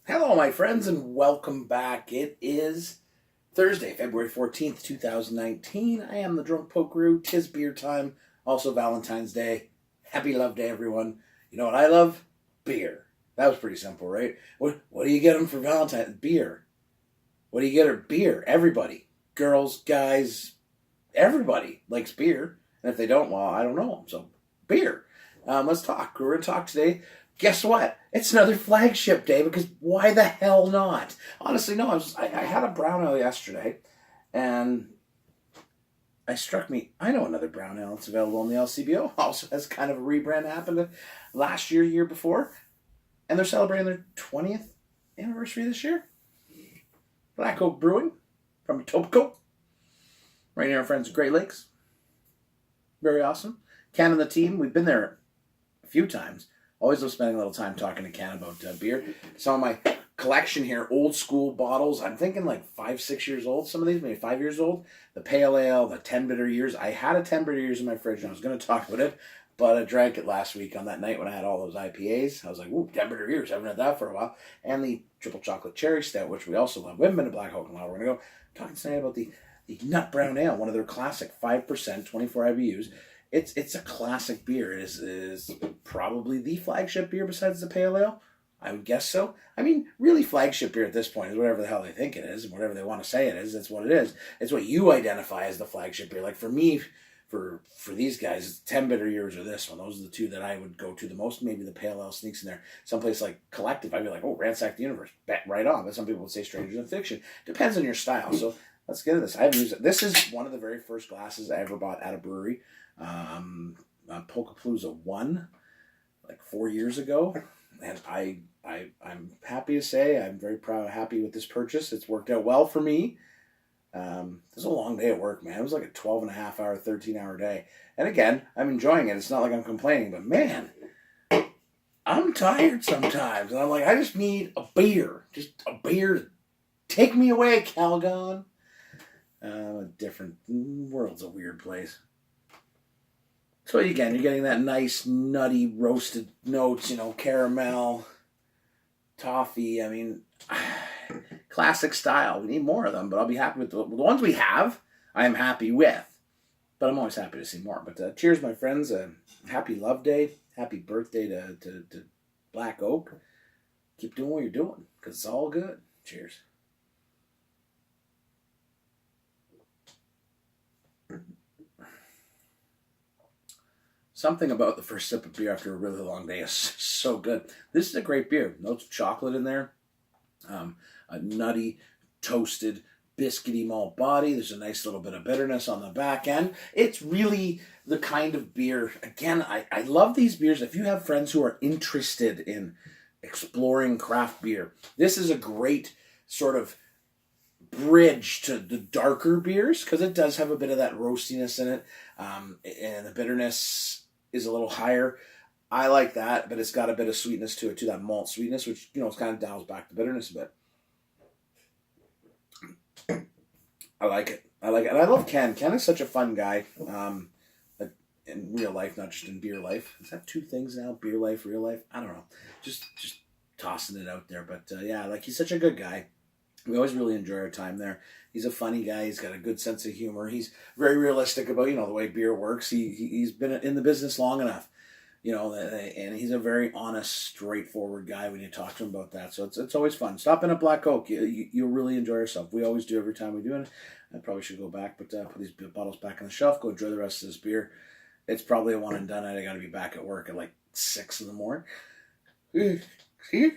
Hello, my friends, and welcome back. It is Thursday, February 14th, 2019. I am the Drunk Pokeroo. 'Tis beer time, also Valentine's Day. Happy Love Day, everyone. You know what I love? Beer. That was pretty simple, right? What do you get them for Valentine's? Beer. What do you get her? Beer. Everybody. Girls, guys, everybody likes beer. And if they don't, well, I don't know them. So, beer. Let's talk. We're going to talk today. Guess what? It's another flagship day because why the hell not? Honestly, no. I had a brown ale yesterday, and I know another brown ale that's available in the LCBO. Also has kind of a rebrand happened last year before, and they're celebrating their 20th anniversary this year. Black Oak Brewing from Etobicoke, right near our friends at Great Lakes. Very awesome. Ken and the team, we've been there a few times. Always love spending a little time talking to Ken about beer. Some of my collection here, old school bottles. I'm thinking like 5, 6 years old. Some of these, maybe 5 years old. The pale ale, the 10 bitter years. I had a 10 bitter years in my fridge, and I was going to talk about it, but I drank it last week on that night when I had all those IPAs. I was like, ooh, 10 bitter years. I haven't had that for a while. And the triple chocolate cherry stout, which we also love. We haven't been to Black Oak in a while. We're going to go talking tonight about the nut brown ale, one of their classic 5%, 24 IBUs. It's a classic beer. It is probably the flagship beer besides the pale ale. I would guess so. I mean, really, flagship beer at this point is whatever the hell they think it is, and whatever they want to say it is. That's what it is. It's what you identify as the flagship beer. Like for me, for these guys, it's 10 bitter years or this one. Those are the two that I would go to the most. Maybe the pale ale sneaks in there. Someplace like Collective, I'd be like, oh, Ransack the Universe, bet right on. But some people would say Strangers in Fiction. Depends on your style. So let's get into this. I haven't used it. This is one of the very first glasses I ever bought at a brewery. Pokapalooza 1, like 4 years ago, and I'm happy to say I'm very happy with this purchase. It's worked out well for me. It was a long day at work, man. It was like a 12 and a half hour, 13-hour day. And again, I'm enjoying it. It's not like I'm complaining, but man, I'm tired sometimes. And I'm like, I just need a beer. Just a beer to take me away, Calgon. Different world's a weird place. So again, you're getting that nice, nutty, roasted notes, caramel, toffee. I mean, classic style. We need more of them, but I'll be happy with the ones we have. I am happy with, but I'm always happy to see more. But cheers, my friends. Happy Love Day. Happy birthday to Black Oak. Keep doing what you're doing, because it's all good. Cheers. Something about the first sip of beer after a really long day is so good. This is a great beer. Notes of chocolate in there. A nutty, toasted, biscuity malt body. There's a nice little bit of bitterness on the back end. It's really the kind of beer. Again, I love these beers. If you have friends who are interested in exploring craft beer, this is a great sort of bridge to the darker beers, because it does have a bit of that roastiness in it, and the bitterness is a little higher. I like that, but it's got a bit of sweetness to it, that malt sweetness, which it kind of dials back the bitterness a bit. I like it, and I love Ken. Ken is such a fun guy, in real life, not just in beer life. Is that two things now? Beer life, real life? I don't know. Just tossing it out there, but yeah, he's such a good guy. We always really enjoy our time there. He's a funny guy. He's got a good sense of humor. He's very realistic about, the way beer works. He's been in the business long enough, and he's a very honest, straightforward guy when you talk to him about that. So it's always fun. Stop in at Black Oak. You'll really enjoy yourself. We always do every time we do it. I probably should go back, but put these bottles back on the shelf, go enjoy the rest of this beer. It's probably a one and done. I got to be back at work at like 6 in the morning. See?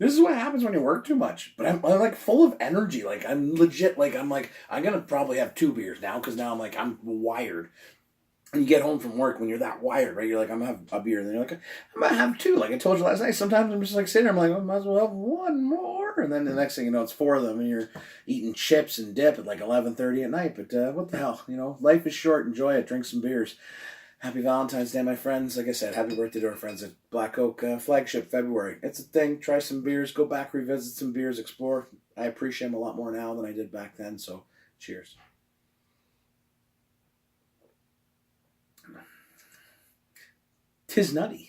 This is what happens when you work too much. But I'm like full of energy. I'm legit. I'm going to probably have 2 beers now, because now I'm wired. And you get home from work when you're that wired, right? You're like, I'm going to have a beer. And then you're like, I'm going to have 2. Like I told you last night, sometimes I'm just sitting there. I'm like, I might as well have 1 more. And then the next thing you know, it's 4 of them. And you're eating chips and dip at 11:30 at night. But what the hell? Life is short. Enjoy it. Drink some beers. Happy Valentine's Day, my friends. Like I said, happy birthday to our friends at Black Oak Flagship February. It's a thing. Try some beers. Go back, revisit some beers, explore. I appreciate them a lot more now than I did back then. So, cheers. 'Tis nutty.